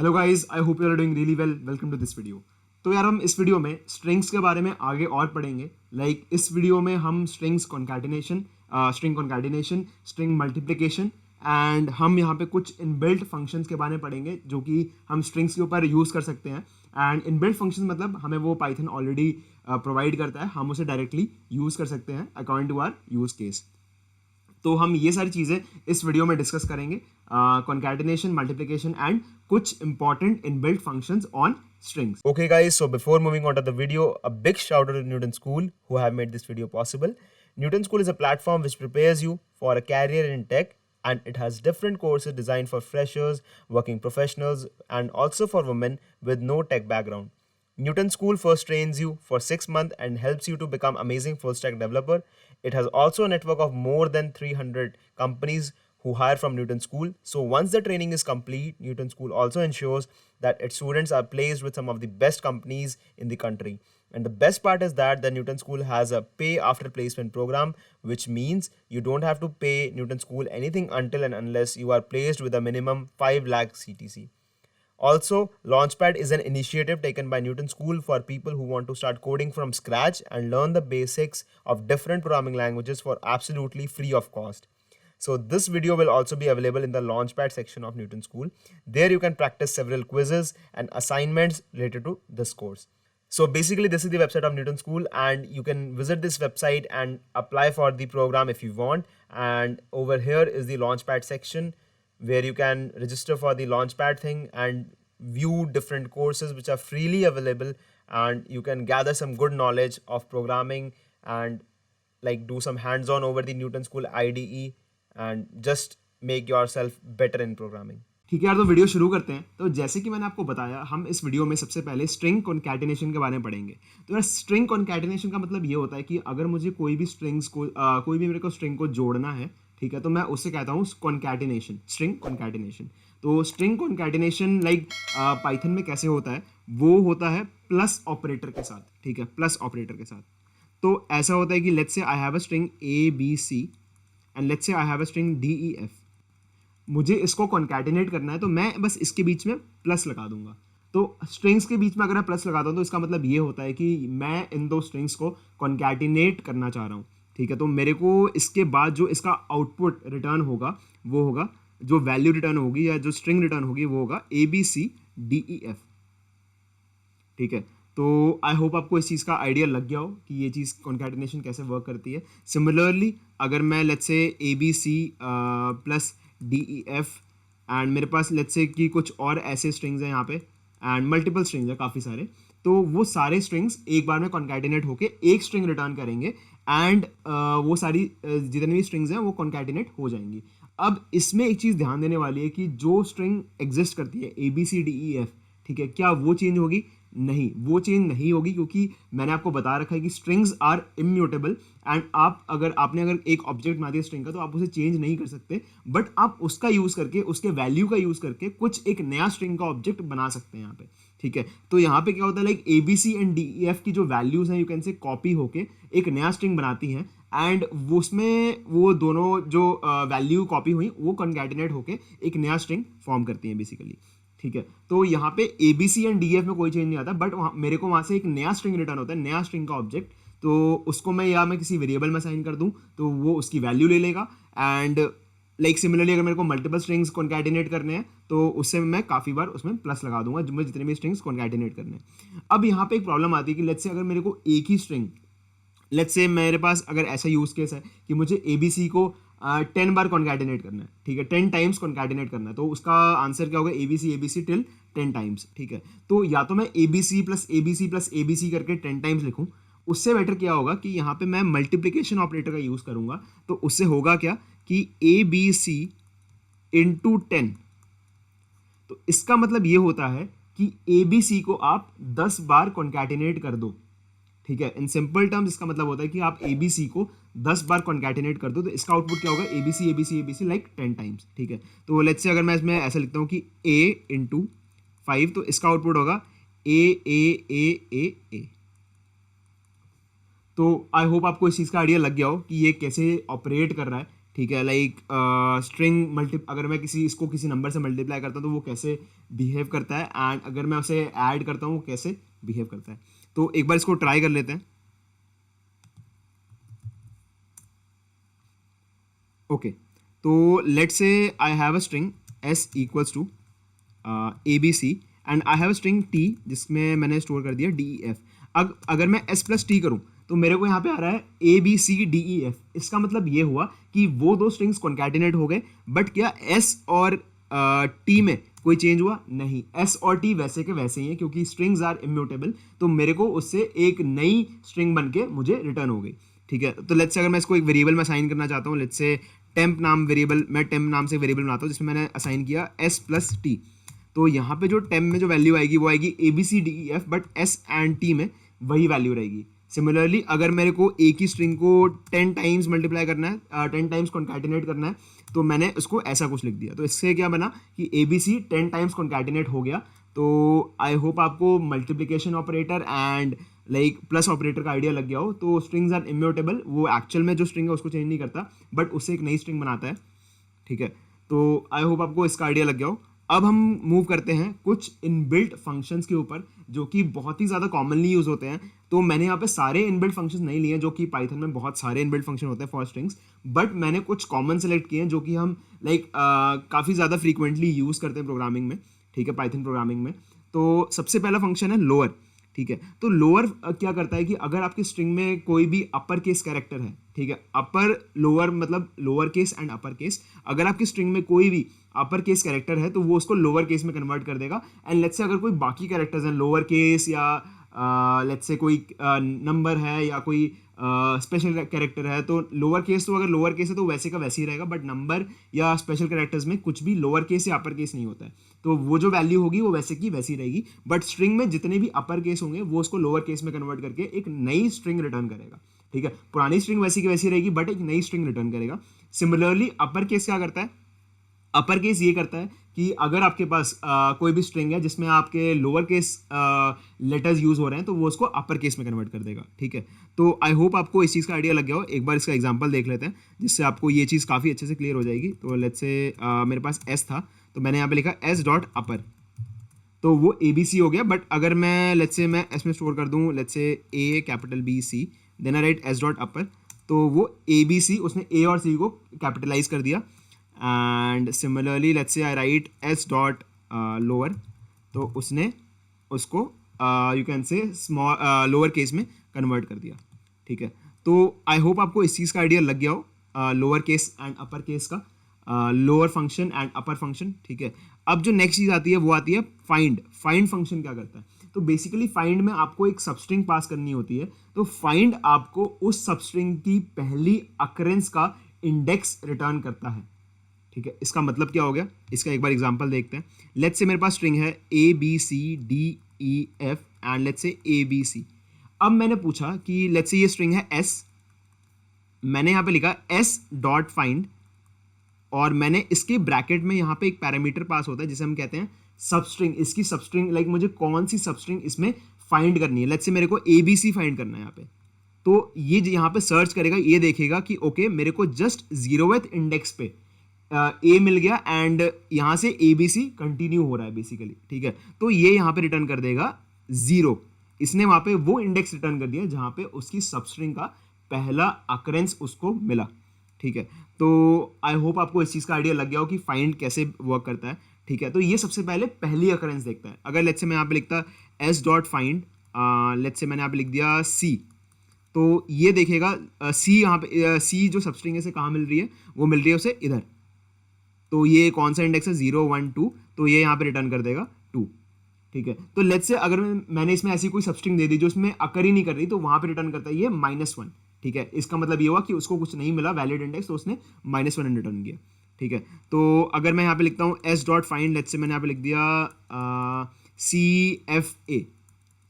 Hello guys, I hope you are doing really well. Welcome to this video. तो यार हम इस video में स्ट्रिंग्स के बारे में आगे और पढ़ेंगे। इस वीडियो में हम strings concatenation, string multiplication and हम यहाँ पे कुछ इनबिल्ट फंक्शंस के बारे में पढ़ेंगे जो कि हम स्ट्रिंग्स के ऊपर यूज़ कर सकते हैं। एंड इनबिल्ट फंक्शन मतलब हमें वो पाइथन ऑलरेडी प्रोवाइड करता है, हम उसे डायरेक्टली यूज़ कर सकते हैं according to our use case. तो हम ये सारी चीज़ें इस वीडियो में डिस्कस करेंगे, concatenation, multiplication एंड कुछ important inbuilt functions on strings. Okay guys, so before moving on to the video, a big shout out to Newton School who have made this video possible. Newton School is a platform which prepares you for a career in tech, and it has different courses designed for freshers, working professionals and also for women with no tech background. Newton School first trains you for 6 months and helps you to become amazing full stack developer. It has also a network of more than 300 companies who hire from Newton School. So once the training is complete, Newton School also ensures that its students are placed with some of the best companies in the country. And the best part is that the Newton School has a pay after placement program, which means you don't have to pay Newton School anything until and unless you are placed with a minimum 5 lakh CTC. Also, Launchpad is an initiative taken by Newton School for people who want to start coding from scratch and learn the basics of different programming languages for absolutely free of cost. So this video will also be available in the Launchpad section of Newton School. There you can practice several quizzes and assignments related to this course. So basically this is the website of Newton School, and you can visit this website and apply for the program if you want. And over here is the Launchpad section where you can register for the Launchpad thing and view different courses which are freely available, and you can gather some good knowledge of programming and like do some hands-on over the Newton School IDE and just make yourself better in programming. ठीक है यार, तो video शुरू करते हैं। तो जैसे कि मैंने आपको बताया, हम इस वीडियो में सबसे पहले स्ट्रिंग कॉन्कैटिनेशन के बारे में पढ़ेंगे। तो यार स्ट्रिंग कॉन्कैटिनेशन का मतलब ये होता है कि अगर मुझे कोई भी स्ट्रिंग्स को कोई भी मेरे को स्ट्रिंग को जोड़ना है, ठीक है, तो मैं उससे कहता हूँ कॉन्कैटिनेशन, स्ट्रिंग कॉन्कैटिनेशन। तो स्ट्रिंग कॉन्कैटिनेशन पाइथन में कैसे होता है, वो होता है प्लस ऑपरेटर के साथ, ठीक है, प्लस ऑपरेटर के साथ। तो ऐसा होता है कि let's say I have a string A B C and let's say I have a string D E F. मुझे इसको कॉन्कैटिनेट करना है, तो मैं बस इसके बीच में प्लस लगा दूंगा। तो स्ट्रिंग्स के बीच में अगर मैं प्लस लगाता हूँ तो इसका मतलब ये होता है कि मैं इन दो स्ट्रिंग्स को कॉन्कैटिनेट करना चाह रहा हूँ, ठीक है। तो मेरे को इसके बाद जो इसका आउटपुट रिटर्न होगा वो होगा, जो वैल्यू रिटर्न होगी या जो स्ट्रिंग रिटर्न होगी वो होगा A B C D E F, ठीक है। तो आई होप आपको इस चीज़ का आइडिया लग गया हो कि ये चीज़ कॉन्कैटिनेशन कैसे वर्क करती है। सिमिलरली अगर मैं let's say A B C plus D E F and मेरे पास लेट्स से कि कुछ और ऐसे स्ट्रिंग्स हैं यहाँ पे एंड मल्टीपल स्ट्रिंग्स हैं काफ़ी सारे, तो वो सारे स्ट्रिंग्स एक बार में कॉन्कैटिनेट होके एक स्ट्रिंग रिटर्न करेंगे एंड वो सारी जितनी भी स्ट्रिंग्स हैं वो कॉन्कैटिनेट हो जाएंगी। अब इसमें एक चीज़ ध्यान देने वाली है कि जो स्ट्रिंग एग्जिस्ट करती है A B C D E F, ठीक है, क्या वो चेंज होगी? नहीं, वो चेंज नहीं होगी, क्योंकि मैंने आपको बता रखा है कि स्ट्रिंग्स आर इम्यूटेबल एंड आपने अगर एक ऑब्जेक्ट बना दिया स्ट्रिंग का तो आप उसे चेंज नहीं कर सकते, बट आप उसका यूज़ करके, उसके वैल्यू का यूज़ करके कुछ एक नया स्ट्रिंग का ऑब्जेक्ट बना सकते हैं यहाँ पे, ठीक है। तो यहाँ पे क्या होता है, like A B C and D E F की जो वैल्यूज़ हैं यू कैन से कॉपी होके एक नया स्ट्रिंग बनाती हैं एंड उसमें वो दोनों जो वैल्यू कॉपी हुई वो कॉन्कैटिनेट होके एक नया स्ट्रिंग फॉर्म करती हैं बेसिकली, ठीक है। तो यहाँ पे A B C and D F में कोई चेंज नहीं आता, बट मेरे को वहाँ से एक नया स्ट्रिंग रिटर्न होता है, नया स्ट्रिंग का ऑब्जेक्ट। तो उसको मैं किसी वेरिएबल में असाइन कर दूँ तो वो उसकी वैल्यू ले लेगा एंड सिमिलरली अगर मेरे को मल्टीपल स्ट्रिंग्स कॉन्कैटिनेट करने हैं तो उससे मैं काफ़ी बार उसमें प्लस लगा दूंगा जो मैं जितने भी स्ट्रिंग्स कॉन्कैटिनेट करने हैं। अब यहाँ पे एक प्रॉब्लम आती है कि लेट्स से अगर मेरे को एक ही स्ट्रिंग, लेट्स से मेरे पास अगर ऐसा यूज़ केस है कि मुझे ए बी सी को 10 बार कॉन्कैटिनेट करना है, ठीक है, 10 टाइम्स कॉन्कैटिनेट करना है, तो उसका आंसर क्या होगा, A B C till 10 times, ठीक है। तो या तो मैं A B C plus A B C plus A B C करके 10 टाइम्स लिखूँ, उससे बेटर क्या होगा कि यहाँ पे मैं मल्टीप्लिकेशन ऑपरेटर का यूज़ करूँगा। तो उससे होगा क्या कि ए बी सी इंटू 10, तो इसका मतलब ये होता है कि ए बी सी को आप 10 बार कॉन्कैटिनेट कर दो, ठीक है। इन सिंपल टर्म्स इसका मतलब होता है कि आप ए बी सी को 10 बार कॉन्कैटिनेट कर दो, तो इसका आउटपुट क्या होगा, A B C A B C A B C like 10 times, ठीक है। तो लेट्स से अगर मैं इसमें ऐसा लिखता हूँ कि ए इंटू 5, तो इसका आउटपुट होगा ए ए ए ए ए। तो आई होप आपको इस चीज़ का आइडिया लग गया हो कि ये कैसे ऑपरेट कर रहा है, ठीक है, लाइक स्ट्रिंग मल्टी, अगर मैं इसको किसी नंबर से मल्टीप्लाई करता हूँ तो वो कैसे बिहेव करता है, एंड अगर मैं उसे ऐड करता हूँ वो कैसे बिहेव करता है। तो एक बार इसको ट्राई कर लेते हैं। ओके, तो let's say I have a string s equals to A B C, and I have a string t जिसमें मैंने स्टोर कर दिया d e f। अगर मैं s प्लस टी करूँ तो मेरे को यहाँ पे आ रहा है A B C D E F. इसका मतलब ये हुआ कि वो दो स्ट्रिंग्स कॉन्कैटिनेट हो गए, बट क्या s और t में कोई चेंज हुआ? नहीं, s और t वैसे के वैसे ही हैं, क्योंकि स्ट्रिंग्स आर इम्यूटेबल। तो मेरे को उससे एक नई स्ट्रिंग बन के मुझे रिटर्न हो गई। ठीक है, तो लेट्स से अगर मैं इसको एक वेरिएबल में असाइन करना चाहता हूँ, लेट्स से टेम्प नाम वेरिएबल, मैं टेम्प नाम से वेरिएबल बनाता हूँ जिसमें मैंने असाइन किया s प्लस टी। तो यहाँ पे जो टेम्प में जो वैल्यू आएगी वो आएगी A B C D E F, but s and t में वही वैल्यू रहेगी। सिमिलरली अगर मेरे को एक ही स्ट्रिंग को 10 टाइम्स मल्टीप्लाई करना है, 10 टाइम्स कॉन्कैटिनेट करना है, तो मैंने उसको ऐसा कुछ लिख दिया। तो इससे क्या बना कि A B C 10 times concatenate हो गया। तो आई होप आपको multiplication operator and like plus operator का आइडिया लग गया हो। तो स्ट्रिंग्स आर इम्यूटेबल, वो एक्चुअल में जो स्ट्रिंग है उसको चेंज नहीं करता, बट उससे एक नई स्ट्रिंग बनाता है। ठीक है, तो आई होप आपको इसका आइडिया लग गया हो। अब हम मूव करते हैं कुछ इनबिल्ट फंक्शंस के ऊपर जो कि बहुत ही ज़्यादा कॉमनली यूज होते हैं। तो मैंने यहाँ पे सारे इनबिल्ट फंक्शंस नहीं लिए, जो कि पाइथन में बहुत सारे इनबिल्ट फंक्शन होते हैं फॉर स्ट्रिंग्स, बट मैंने कुछ कॉमन सेलेक्ट किए हैं जो कि हम लाइक काफ़ी ज़्यादा फ्रीक्वेंटली यूज़ करते हैं प्रोग्रामिंग में। ठीक है, पाइथन प्रोग्रामिंग में। तो सबसे पहला फंक्शन है लोअर। ठीक है, तो लोअर क्या करता है कि अगर आपकी स्ट्रिंग में कोई भी अपर केस कैरेक्टर है, ठीक है, अपर लोअर मतलब lower case and upper case, अगर आपकी स्ट्रिंग में कोई भी अपर केस कैरेक्टर है तो वो उसको लोअर केस में कन्वर्ट कर देगा। एंड लेट्स से अगर कोई बाकी कैरेक्टर्स हैं लोअर केस, या लेट्स से कोई नंबर है या कोई स्पेशल कैरेक्टर है, तो लोअर केस, तो अगर लोअर केस है तो वैसे का वैसे ही रहेगा, बट नंबर या स्पेशल कैरेक्टर्स में कुछ भी लोअर केस या अपर केस नहीं होता है। तो वो जो वैल्यू होगी वो वैसे की वैसी रहेगी, बट स्ट्रिंग में जितने भी अपर केस होंगे वो उसको लोअर केस में कन्वर्ट करके एक नई स्ट्रिंग रिटर्न करेगा। ठीक है, पुरानी स्ट्रिंग वैसी की वैसी रहेगी, बट एक नई स्ट्रिंग रिटर्न करेगा। सिमिलरली अपर केस क्या करता है? अपर केस ये करता है कि अगर आपके पास कोई भी स्ट्रिंग है जिसमें आपके लोअर केस लेटर्स यूज हो रहे हैं, तो वो उसको अपर केस में कन्वर्ट कर देगा। ठीक है, तो आई होप आपको इस चीज़ का आइडिया लग गया हो। एक बार इसका एग्जांपल देख लेते हैं जिससे आपको ये चीज़ काफ़ी अच्छे से क्लियर हो जाएगी। तो लेट्स से मेरे पास एस था, तो मैंने यहाँ पे लिखा एस डॉट अपर, तो वो ए बी सी हो गया। बट अगर मैं लेट्स से मैं एस में स्टोर कर दूँ, let's say a capital B C, then I write S dot upper, तो वो ए बी सी, उसने ए और सी को कैपिटलाइज कर दिया। And similarly let's say I write S dot lower, तो उसने उसको you can say small lower case में कन्वर्ट कर दिया। ठीक है, तो आई होप आपको इस चीज़ का आइडिया लग गया हो lower case and upper case का, lower function and upper function. ठीक है, अब जो नेक्स्ट चीज़ आती है वो आती है फाइंड। फाइंड फंक्शन क्या करता है? तो बेसिकली फाइंड में आपको एक सबस्ट्रिंग पास करनी होती है। तो फाइंड आपको उस सबस्ट्रिंग की पहली अकरेंस का इंडेक्स रिटर्न करता है। ठीक है, इसका मतलब क्या हो गया? इसका एक बार एग्जांपल देखते हैं। लेट्स से मेरे पास स्ट्रिंग है A B C D E F and let's say A B सी। अब मैंने पूछा कि लेट्स से ये स्ट्रिंग है एस, मैंने यहाँ पे लिखा एस डॉट फाइंड, और मैंने इसके ब्रैकेट में यहाँ पे एक पैरामीटर पास होता है जिसे हम कहते हैं सबस्ट्रिंग। इसकी सबस्ट्रिंग लाइक मुझे कौन सी सबस्ट्रिंग इसमें फाइंड करनी है। लेट्स से मेरे को ए बी सी फाइंड करना है यहाँ पे, तो ये यहाँ पे सर्च करेगा, ये देखेगा कि ओके मेरे को जस्ट 0वेथ इंडेक्स पे ए मिल गया एंड यहाँ से ए बी सी कंटिन्यू हो रहा है बेसिकली। ठीक है, तो ये यहाँ पे रिटर्न कर देगा 0। इसने वहाँ पे वो इंडेक्स रिटर्न कर दिया जहाँ पे उसकी सबस्ट्रिंग का पहला अकरेंस उसको मिला। ठीक है, तो आई होप आपको इस चीज़ का आइडिया लग गया हो कि फाइंड कैसे वर्क करता है। ठीक है, तो ये सबसे पहले पहली अकरेंस देखता है। अगर लेट्स से मैं यहाँ पे लिखता S dot find, let's say मैंने यहाँ पे लिख दिया सी, तो ये देखेगा सी, यहाँ पे सी जो सबस्ट्रिंग है से कहाँ मिल रही है? वो मिल रही है उसे इधर। तो ये कौन सा इंडेक्स है? 0 1 2, तो ये यहाँ पे रिटर्न कर देगा 2। ठीक है, तो लेट्स से अगर मैंने इसमें ऐसी कोई सबस्ट्रिंग दे दी जो इसमें अकर ही नहीं कर रही, तो वहाँ पे रिटर्न करता है ये -1। ठीक है, इसका मतलब ये हुआ कि उसको कुछ नहीं मिला वैलिड इंडेक्स, तो उसने -1 रिटर्न किया। ठीक है, तो अगर मैं यहाँ पे लिखता हूँ S dot find, let's say मैंने यहाँ पे लिख दिया सी एफ ए,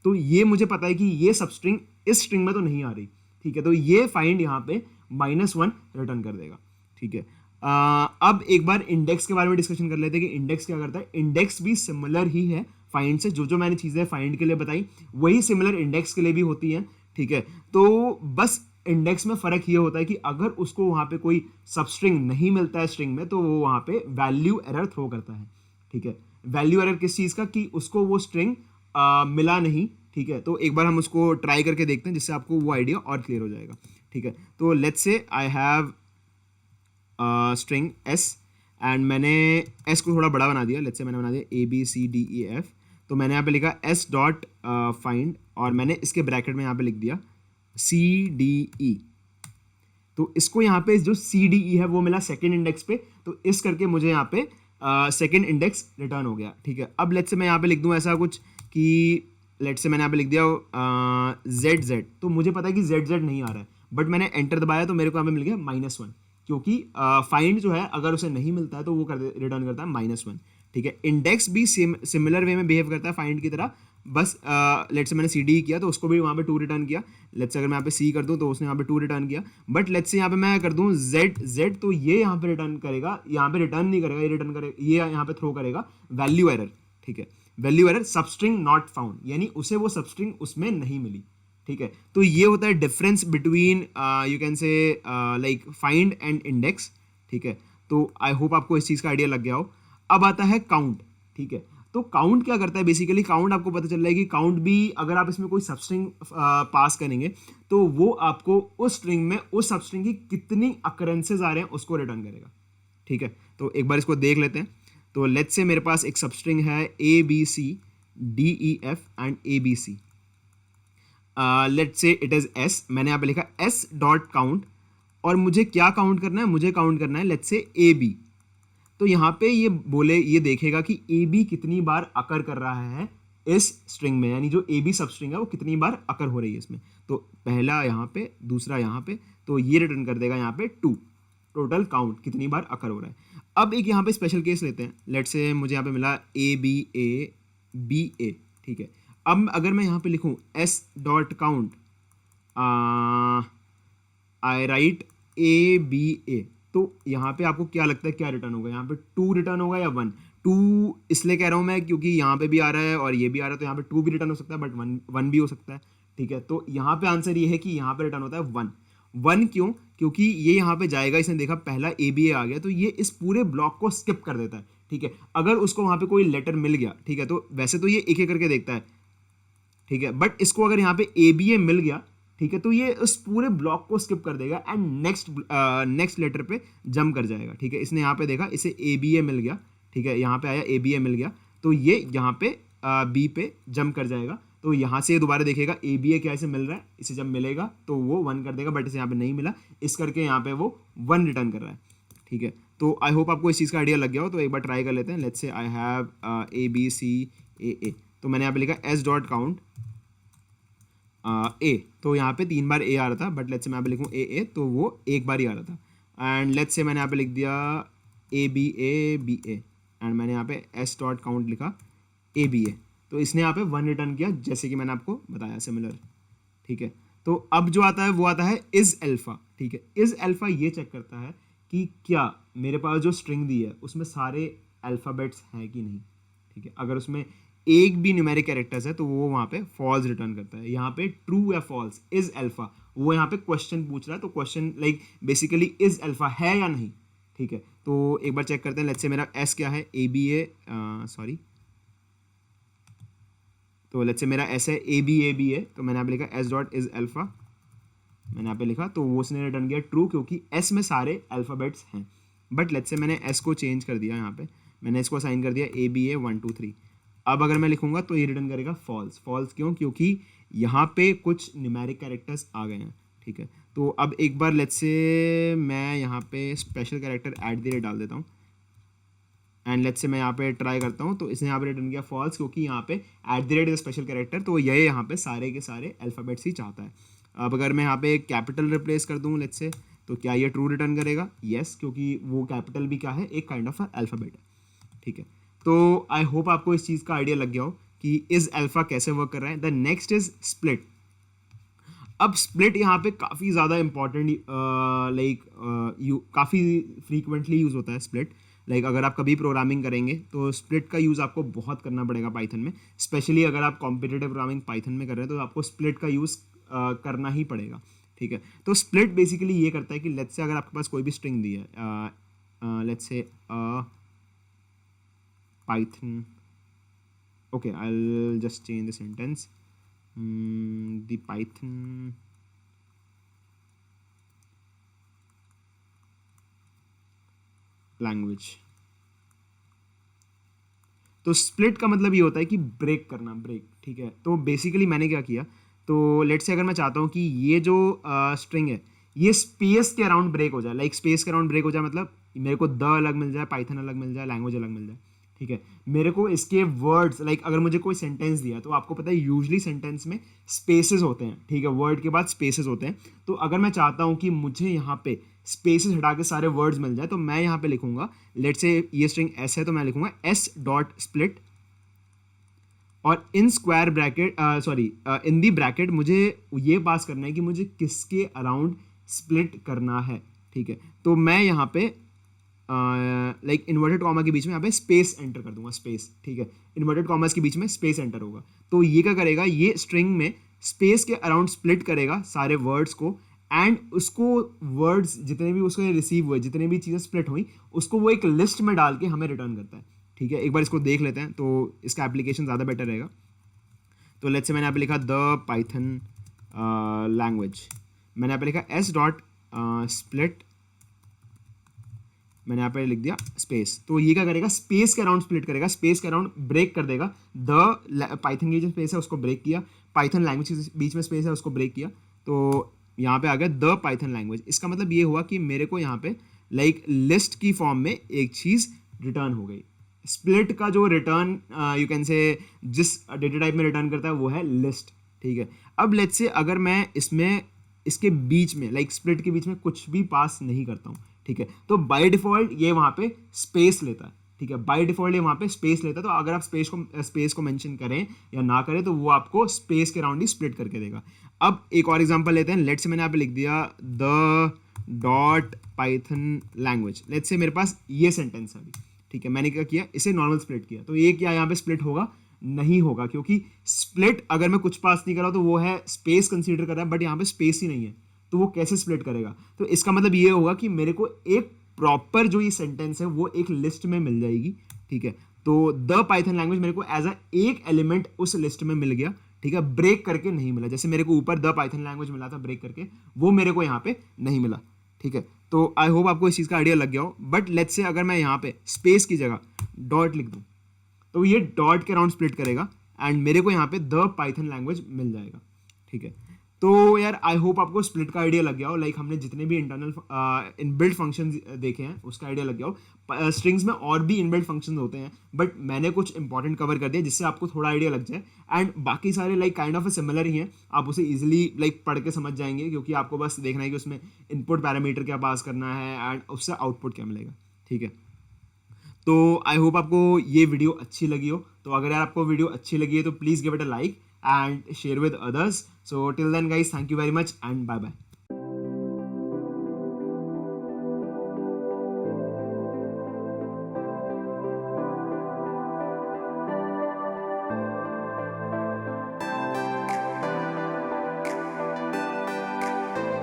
तो ये मुझे पता है कि ये सबस्ट्रिंग इस स्ट्रिंग में तो नहीं आ रही। ठीक है, तो ये फाइंड यहाँ पे -1 रिटर्न कर देगा। ठीक है, अब एक बार इंडेक्स के बारे में डिस्कशन कर लेते हैं कि इंडेक्स क्या करता है। इंडेक्स भी सिमिलर ही है फाइंड से, जो मैंने चीज़ें फाइंड के लिए बताई वही सिमिलर इंडेक्स के लिए भी होती हैं। ठीक है, तो बस इंडेक्स में फ़र्क ये होता है कि अगर उसको वहाँ पे कोई सबस्ट्रिंग नहीं मिलता है स्ट्रिंग में, तो वो वहाँ पे वैल्यू एरर थ्रो करता है। ठीक है, वैल्यू एरर किस चीज़ का, कि उसको वो स्ट्रिंग मिला नहीं। ठीक है, तो एक बार हम उसको ट्राई करके देखते हैं जिससे आपको वो आइडिया और क्लियर हो जाएगा। ठीक है, तो let's say I have string S and मैंने एस को थोड़ा बड़ा बना दिया। लेट्स से मैंने बना दिया ABCDEF। तो मैंने यहाँ पे लिखा एस डॉट फाइंड और मैंने इसके ब्रैकेट में यहाँ पे लिख दिया CDE। तो इसको यहाँ पे जो CDE है वो मिला सेकेंड इंडेक्स पे, तो इस करके मुझे यहाँ पे सेकेंड इंडेक्स रिटर्न हो गया। ठीक है, अब लेट्स से मैं यहाँ पे लिख दूँ ऐसा कुछ कि लेट्स से मैंने यहाँ पे लिख दिया ZZ। तो मुझे पता है कि ZZ नहीं आ रहा है, बट मैंने एंटर दबाया तो मेरे को यहाँ पे मिल गया -1, क्योंकि फाइंड जो है अगर उसे नहीं मिलता है तो वो रिटर्न करता है -1। ठीक है, इंडेक्स भी सिमिलर वे में बिहेव करता है फाइंड की तरह, बस लेट्स से मैंने CDE किया तो उसको भी वहाँ पे 2 रिटर्न किया। लेट्स से अगर मैं यहाँ पे C कर दूँ तो उसने यहाँ पे 2 रिटर्न किया, बट लेट्स से यहाँ पे मैं कर दूँ ZZ, तो ये यहाँ पे रिटर्न करेगा, यहाँ पे रिटर्न नहीं करेगा, ये रिटर्न करेगा, ये यहाँ पे थ्रो करेगा वैल्यू एरर। ठीक है, value error substring not found, यानी उसे वो सबस्ट्रिंग उसमें नहीं मिली। ठीक है, तो ये होता है difference between you can say like find and index. ठीक है, तो आई होप आपको इस चीज़ का आइडिया लग गया हो। अब आता है काउंट। ठीक है, तो काउंट क्या करता है, बेसिकली काउंट आपको पता चल रहा है कि काउंट भी अगर आप इसमें कोई सबस्ट्रिंग पास करेंगे तो वो आपको उस स्ट्रिंग में उस सबस्ट्रिंग की कितनी अकरेंसेज आ रहे हैं उसको रिटर्न करेगा। ठीक है, तो एक बार इसको देख लेते हैं। तो लेट्स से मेरे पास एक सबस्ट्रिंग है ABCDEF and ABC। Let's say it is S। मैंने यहाँ पे लिखा S डॉट काउंट और मुझे क्या काउंट करना है, मुझे काउंट करना है लेट्स से AB। तो यहाँ पे ये देखेगा कि AB कितनी बार अकर कर रहा है इस स्ट्रिंग में, यानी जो AB सब स्ट्रिंग है वो कितनी बार अकर हो रही है इसमें। तो पहला यहाँ पे, दूसरा यहाँ पे, तो ये रिटर्न कर देगा यहाँ पे 2, टोटल काउंट कितनी बार अकर हो रहा है। अब एक यहाँ पे स्पेशल केस लेते हैं। लेट्स से मुझे यहाँ पे मिला ABABA। ठीक है, अब अगर मैं यहाँ पे लिखूँ S dot count I right ABA, तो यहाँ पे आपको क्या लगता है क्या रिटर्न होगा, यहाँ पे 2 रिटर्न होगा या 1? 2 इसलिए कह रहा हूँ मैं क्योंकि यहाँ पे भी आ रहा है और ये भी आ रहा है, तो यहाँ पे 2 भी रिटर्न हो सकता है, बट 1 भी हो सकता है। ठीक है, तो यहाँ पे आंसर ये है कि यहाँ पे रिटर्न होता है 1। क्यों? क्योंकि ये यहाँ पे जाएगा, इसने देखा पहला ABA आ गया, तो ये इस पूरे ब्लॉक को स्किप कर देता है। ठीक है, अगर उसको वहाँ पे कोई लेटर मिल गया, ठीक है, तो वैसे तो ये एक एक करके देखता है। ठीक है, बट इसको अगर यहाँ पे ABA मिल गया, ठीक है, तो ये उस पूरे ब्लॉक को स्किप कर देगा एंड नेक्स्ट लेटर पे जंप कर जाएगा। ठीक है, इसने यहाँ पे देखा इसे ABA मिल गया, ठीक है, यहाँ पे आया ABA मिल गया, तो ये यहाँ पे B पे जंप कर जाएगा। तो यहाँ से दोबारा देखेगा ABA क्या इसे मिल रहा है, इसे जब मिलेगा तो वो 1 कर देगा, बट इसे यहाँ पे नहीं मिला, इस करके यहाँ पे वो 1 रिटर्न कर रहा है। ठीक है, तो आई होप आपको इस चीज़ का आइडिया लग गया हो। तो एक बार ट्राई कर लेते हैं। Let's say I have ABCAA। तो मैंने यहाँ पे लिखा S डॉट काउंट A, तो यहाँ पे 3 बार A आ रहा था, बट लेट्स से मैं यहाँ पे लिखूँ AA, तो वो 1 बार ही आ रहा था। एंड लेट्स से मैंने यहाँ पे लिख दिया ABABA एंड मैंने यहाँ पे S डॉट काउंट लिखा ABA, तो इसने यहाँ पे 1 रिटर्न किया, जैसे कि मैंने आपको बताया सिमिलर। ठीक है, तो अब जो आता है वो आता है इज अल्फा। ठीक है, इज अल्फा ये चेक करता है कि क्या मेरे पास जो स्ट्रिंग दी है उसमें सारे अल्फ़ाबेट्स हैं कि नहीं। ठीक है, अगर उसमें एक भी न्यूमेरिक कैरेक्टर्स है तो वो वहाँ पे फॉल्स रिटर्न करता है। यहाँ पे ट्रू या फॉल्स, इज अल्फा, वो यहाँ पे क्वेश्चन पूछ रहा है, तो question like basically is alpha है या नहीं। ठीक है, तो एक बार चेक करते हैं। लेट्स से मेरा एस क्या है, ABA, सॉरी, तो लेट्स से मेरा एस है ABABA, तो मैंने यहाँ पे लिखा एस डॉट इज अल्फा, मैंने यहाँ पे लिखा, तो वो उसने रिटर्न किया ट्रू, क्योंकि एस में सारे अल्फ़ाबेट्स हैं। बट लेट्स से मैंने एस को चेंज कर दिया, यहाँ पे मैंने इसको असाइन कर दिया ABA 1 2 3। अब अगर मैं लिखूंगा तो ये रिटर्न करेगा फॉल्स। फॉल्स क्यों? क्योंकि यहाँ पे कुछ न्यूमेरिक कैरेक्टर्स आ गए हैं। ठीक है, तो अब एक बार लेट्स से मैं यहाँ पे स्पेशल कैरेक्टर @ डाल देता हूँ एंड लेट्स से मैं यहाँ पे ट्राई करता हूँ, तो इसने यहाँ पे रिटर्न किया फॉल्स, क्योंकि यहाँ पे @ इज स्पेशल कैरेक्टर, तो ये यहाँ पे सारे के सारे अल्फ़ाबेट्स ही चाहता है। अब अगर मैं यहाँ पे कैपिटल रिप्लेस कर दूँ लेट्स से, तो क्या ये ट्रू रिटर्न करेगा? येस, क्योंकि वो कैपिटल भी क्या है, एक काइंड ऑफ अल्फ़ाबेट है। ठीक है, तो आई होप आपको इस चीज़ का आइडिया लग गया हो कि इज अल्फ़ा कैसे वर्क कर रहा है। The next is split. अब स्प्लिट यहाँ पे काफ़ी ज़्यादा इंपॉर्टेंट लाइक काफ़ी फ्रीक्वेंटली यूज़ होता है स्प्लिट। लाइक अगर आप कभी प्रोग्रामिंग करेंगे तो स्प्लिट का यूज़ आपको बहुत करना पड़ेगा पाइथन में, स्पेशली अगर आप कॉम्पिटिटिव प्रोग्रामिंग पाइथन में कर रहे हैं तो आपको स्प्लिट का यूज़ करना ही पड़ेगा। ठीक है। तो स्प्लिट बेसिकली ये करता है कि लेट्स से अगर आपके पास कोई भी स्ट्रिंग दी है, let's say Python, okay I will just change the sentence, the Python language. तो स्प्लिट का मतलब ये होता है कि ब्रेक करना, ब्रेक, ठीक है। तो बेसिकली मैंने क्या किया, तो लेट्स से अगर मैं चाहता हूँ कि ये जो स्ट्रिंग है ये स्पेस के अराउंड ब्रेक हो जाए, लाइक स्पेस के अराउंड ब्रेक हो जाए, मतलब मेरे को द अलग मिल जाए, पाइथन अलग मिल जाए, लैंग्वेज अलग मिल जाए, ठीक है। मेरे को इसके वर्ड्स, लाइक अगर मुझे कोई सेंटेंस दिया तो आपको पता है यूजुअली सेंटेंस में स्पेसेस होते हैं, ठीक है, वर्ड के बाद स्पेसेस होते हैं। तो अगर मैं चाहता हूँ कि मुझे यहाँ पे स्पेसेस हटा के सारे वर्ड्स मिल जाए, तो मैं यहाँ पे लिखूंगा, लेट्स से ये स्ट्रिंग एस है तो मैं लिखूंगा एस डॉट स्प्लिट, और in square bracket sorry in the bracket मुझे ये पास करना है कि मुझे किसके अराउंड स्प्लिट करना है, ठीक है। तो मैं यहाँ पे लाइक इन्वर्टेड कॉमा के बीच में यहाँ पे स्पेस एंटर कर दूंगा, स्पेस, ठीक है। इन्वर्टेड कॉमास के बीच में स्पेस एंटर होगा, तो ये क्या करेगा, ये स्ट्रिंग में स्पेस के अराउंड स्प्लिट करेगा सारे वर्ड्स को, एंड उसको वर्ड्स जितने भी उसको रिसीव हुए, जितने भी चीज़ें स्प्लिट हुई, उसको वो एक लिस्ट में डाल के हमें रिटर्न करता है, ठीक है। एक बार इसको देख लेते हैं तो इसका एप्लीकेशन ज़्यादा बेटर रहेगा। तो लेट्स से मैंने यहाँ पे लिखा द पाइथन लैंग्वेज, मैंने यहाँ पे लिखा एस डॉट स्प्लिट, मैंने यहाँ पे लिख दिया स्पेस। तो ये क्या करेगा, स्पेस के अराउंड स्प्लिट करेगा, स्पेस के अराउंड ब्रेक कर देगा। द पाइथन की जो स्पेस है उसको ब्रेक किया, पाइथन लैंग्वेज के बीच में स्पेस है उसको ब्रेक किया, तो यहाँ पे आ गया द पाइथन लैंग्वेज। इसका मतलब ये हुआ कि मेरे को यहाँ पे लाइक लिस्ट की फॉर्म में एक चीज़ रिटर्न हो गई। स्प्लिट का जो रिटर्न यू कैन से जिस डेटा टाइप में रिटर्न करता है वो है लिस्ट, ठीक है। अब लेट्स से अगर मैं इसमें इसके बीच में लाइक स्प्लिट के बीच में कुछ भी पास नहीं करता हूँ, ठीक है, तो बाय डिफ़ॉल्ट ये वहाँ पे स्पेस लेता है, ठीक है, बाय डिफ़ॉल्ट ये वहाँ पे स्पेस लेता है। तो अगर आप स्पेस को मेंशन करें या ना करें तो वो आपको स्पेस के अराउंड ही स्प्लिट करके देगा। अब एक और एग्जांपल लेते हैं, लेट्स से मैंने यहाँ पे लिख दिया the dot Python language, let's say मेरे पास ये सेंटेंस है अभी, ठीक है। मैंने क्या किया, इसे नॉर्मल स्प्लिट किया, तो ये क्या यहाँ पे स्प्लिट होगा, नहीं होगा, क्योंकि स्प्लिट अगर मैं कुछ पास नहीं कर रहा तो वो है स्पेस कंसीडर कर रहा है, बट यहाँ पे स्पेस ही नहीं है, तो वो कैसे स्प्लिट करेगा। तो इसका मतलब ये होगा कि मेरे को एक प्रॉपर जो ये सेंटेंस है वो एक लिस्ट में मिल जाएगी, ठीक है। तो द पाइथन लैंग्वेज मेरे को एज अ एक एलिमेंट उस लिस्ट में मिल गया, ठीक है, ब्रेक करके नहीं मिला। जैसे मेरे को ऊपर द पाइथन लैंग्वेज मिला था ब्रेक करके, वो मेरे को यहाँ पे नहीं मिला, ठीक है। तो आई होप आपको इस चीज़ का आइडिया लग गया हो। बट लेट्स से अगर मैं यहाँ पे स्पेस की जगह डॉट लिख दूँ तो ये डॉट के अराउंड स्प्लिट करेगा एंड मेरे को यहाँ पे द पाइथन लैंग्वेज मिल जाएगा, ठीक है। तो यार आई होप आपको स्प्लिट का आइडिया लग गया हो, लाइक हमने जितने भी इंटरनल इनबिल्ट फंक्शन देखे हैं उसका आइडिया लग गया हो। स्ट्रिंग्स में और भी इनबिल्ट फंक्शन होते हैं, बट मैंने कुछ इंपॉर्टेंट कवर कर दिया जिससे आपको थोड़ा आइडिया लग जाए, एंड बाकी सारे लाइक काइंड ऑफ सिमिलर ही हैं, आप उसे इजीली लाइक पढ़ के समझ जाएंगे, क्योंकि आपको बस देखना है कि उसमें इनपुट पैरामीटर क्या पास करना है एंड उससे आउटपुट क्या मिलेगा, ठीक है। तो आई होप आपको ये वीडियो अच्छी लगी हो। तो अगर यार आपको वीडियो अच्छी लगी है तो please give it a like and share with others. So till then guys, thank you very much and bye bye.